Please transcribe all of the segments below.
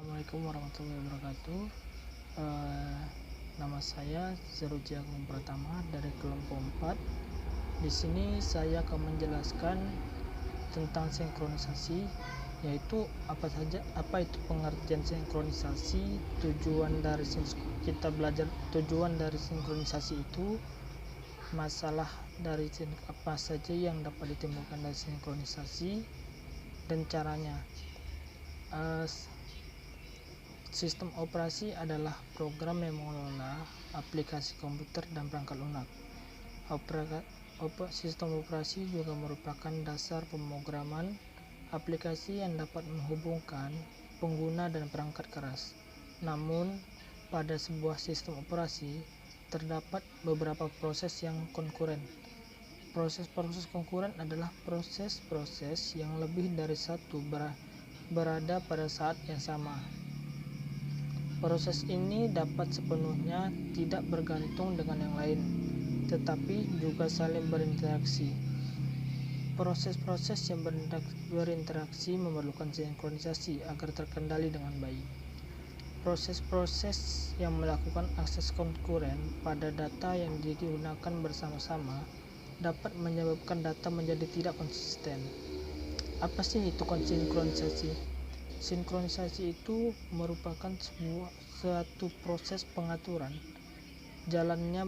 Assalamualaikum warahmatullahi wabarakatuh. Nama saya Zeruji Agung Pratama dari kelompok 4. Di sini saya akan menjelaskan tentang sinkronisasi, yaitu apa itu pengertian sinkronisasi, tujuan dari sinkronisasi itu, masalah dari apa saja yang dapat ditemukan dari sinkronisasi, dan caranya. Sistem operasi adalah program yang mengelola aplikasi komputer dan perangkat lunak. Sistem operasi juga merupakan dasar pemrograman aplikasi yang dapat menghubungkan pengguna dan perangkat keras. Namun, pada sebuah sistem operasi terdapat beberapa proses yang konkuren. Proses-proses konkuren adalah proses-proses yang lebih dari satu berada pada saat yang sama. Proses ini dapat sepenuhnya tidak bergantung dengan yang lain, tetapi juga saling berinteraksi. Proses-proses yang berinteraksi memerlukan sinkronisasi agar terkendali dengan baik. Proses-proses yang melakukan akses konkuren pada data yang digunakan bersama-sama dapat menyebabkan data menjadi tidak konsisten. Apa sih itu sinkronisasi? Sinkronisasi itu merupakan suatu proses pengaturan jalannya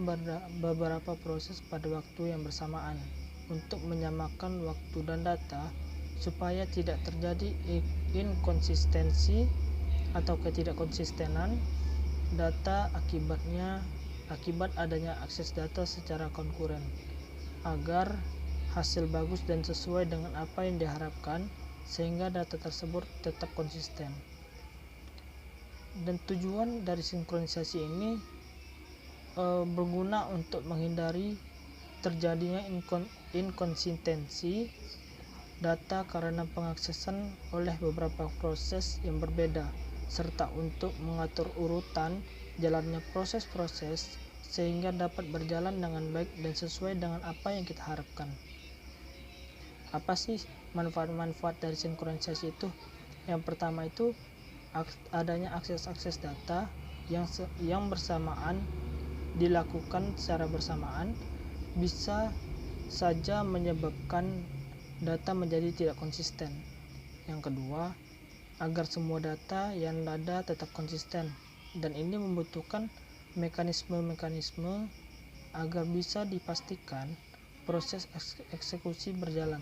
beberapa proses pada waktu yang bersamaan untuk menyamakan waktu dan data supaya tidak terjadi inkonsistensi atau ketidakkonsistenan data akibat adanya akses data secara konkuren, agar hasil bagus dan sesuai dengan apa yang diharapkan, sehingga data tersebut tetap konsisten. Dan tujuan dari sinkronisasi ini berguna untuk menghindari terjadinya inkonsistensi data karena pengaksesan oleh beberapa proses yang berbeda, serta untuk mengatur urutan jalannya proses-proses sehingga dapat berjalan dengan baik dan sesuai dengan apa yang kita harapkan. Apa sih manfaat-manfaat dari sinkronisasi itu? Yang pertama itu adanya akses data yang bersamaan dilakukan secara bersamaan bisa saja menyebabkan data menjadi tidak konsisten. Yang kedua, agar semua data yang ada tetap konsisten, dan ini membutuhkan mekanisme-mekanisme agar bisa dipastikan proses eksekusi berjalan.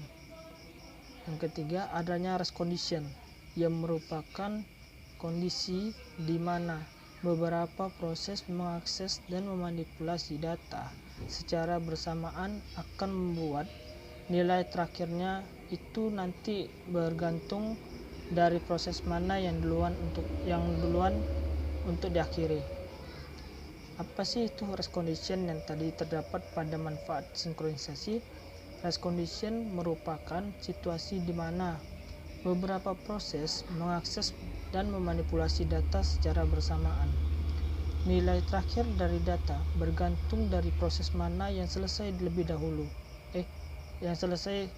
Yang ketiga, adanya race condition yang merupakan kondisi di mana beberapa proses mengakses dan memanipulasi data secara bersamaan akan membuat nilai terakhirnya itu nanti bergantung dari proses mana yang duluan untuk diakhiri. Apa sih itu race condition yang tadi terdapat pada manfaat sinkronisasi? Race condition merupakan situasi di mana beberapa proses mengakses dan memanipulasi data secara bersamaan. Nilai terakhir dari data bergantung dari proses mana yang selesai lebih dahulu, yang selesai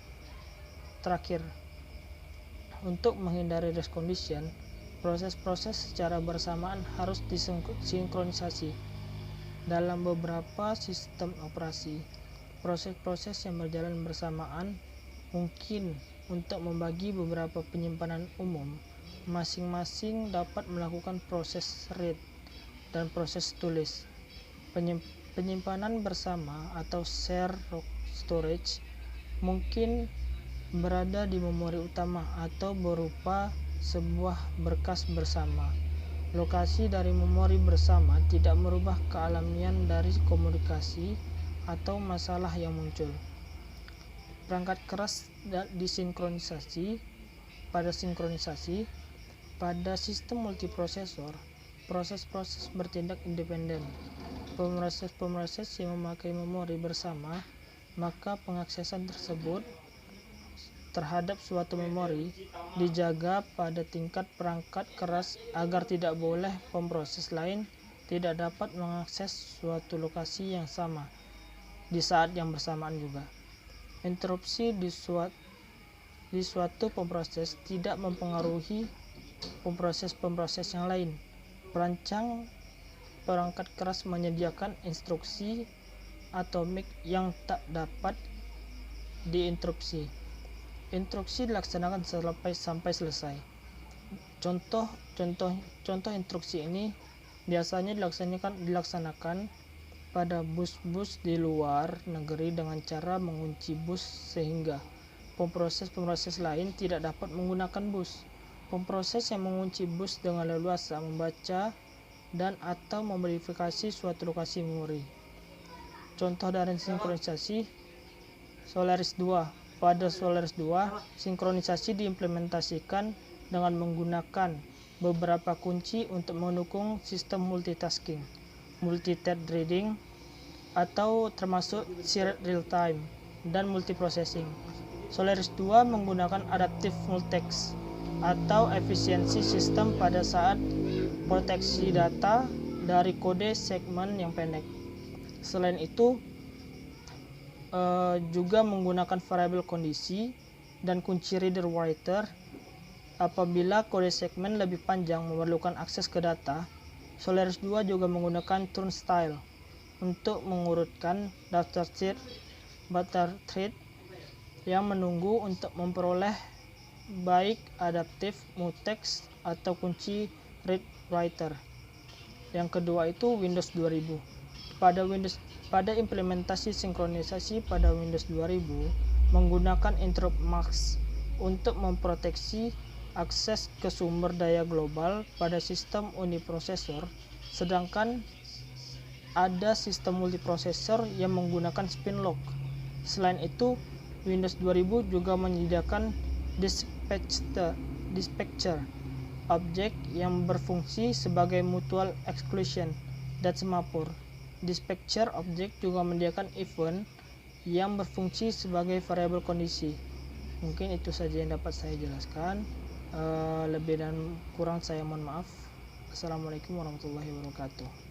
terakhir. Untuk menghindari race condition, proses-proses secara bersamaan harus disinkronisasi. Dalam beberapa sistem operasi, proses-proses yang berjalan bersamaan mungkin untuk membagi beberapa penyimpanan umum. Masing-masing dapat melakukan proses read dan proses tulis. Penyimpanan bersama atau share storage mungkin berada di memori utama atau berupa sebuah berkas bersama. Lokasi dari memori bersama tidak merubah kealamian dari komunikasi atau masalah yang muncul. Perangkat keras disinkronisasi. Pada sinkronisasi, pada sistem multiprosesor, proses-proses bertindak independen. Pemroses-pemroses yang memakai memori bersama, maka pengaksesan tersebut terhadap suatu memori dijaga pada tingkat perangkat keras agar tidak boleh pemroses lain tidak dapat mengakses suatu lokasi yang sama di saat yang bersamaan juga. Interupsi di suatu pemroses tidak mempengaruhi pemproses-pemproses yang lain. Perancang perangkat keras menyediakan instruksi atomik yang tak dapat diinterupsi. Instruksi dilaksanakan sampai selesai. Contoh instruksi ini biasanya dilaksanakan pada bus-bus di luar negeri dengan cara mengunci bus sehingga pemproses lain tidak dapat menggunakan bus. Pemproses yang mengunci bus dengan leluasa membaca dan atau memodifikasi suatu lokasi memori. Contoh dari sinkronisasi Solaris 2. Pada Solaris 2, sinkronisasi diimplementasikan dengan menggunakan beberapa kunci untuk mendukung sistem multitasking, multi-threading, atau termasuk shared real-time dan multiprocessing. Solaris 2 menggunakan adaptive multitext atau efisiensi sistem pada saat proteksi data dari kode segmen yang pendek. Selain itu, juga menggunakan variabel kondisi dan kunci reader-writer. Apabila kode segmen lebih panjang memerlukan akses ke data, Solaris 2 juga menggunakan turnstile untuk mengurutkan daftar thread yang menunggu untuk memperoleh baik adaptive multitext atau kunci read-writer. Yang kedua itu Windows 2000. Pada implementasi sinkronisasi pada Windows 2000 menggunakan interrupt mask untuk memproteksi akses ke sumber daya global pada sistem uniprosesor, sedangkan ada sistem multiprosesor yang menggunakan spin lock. Selain itu, Windows 2000 juga menyediakan dispatcher objek yang berfungsi sebagai mutual exclusion dan semapur. Dispatcher objek juga menyediakan event yang berfungsi sebagai variabel kondisi. Mungkin itu saja yang dapat saya jelaskan. Lebih dan kurang saya mohon maaf. Assalamualaikum warahmatullahi wabarakatuh.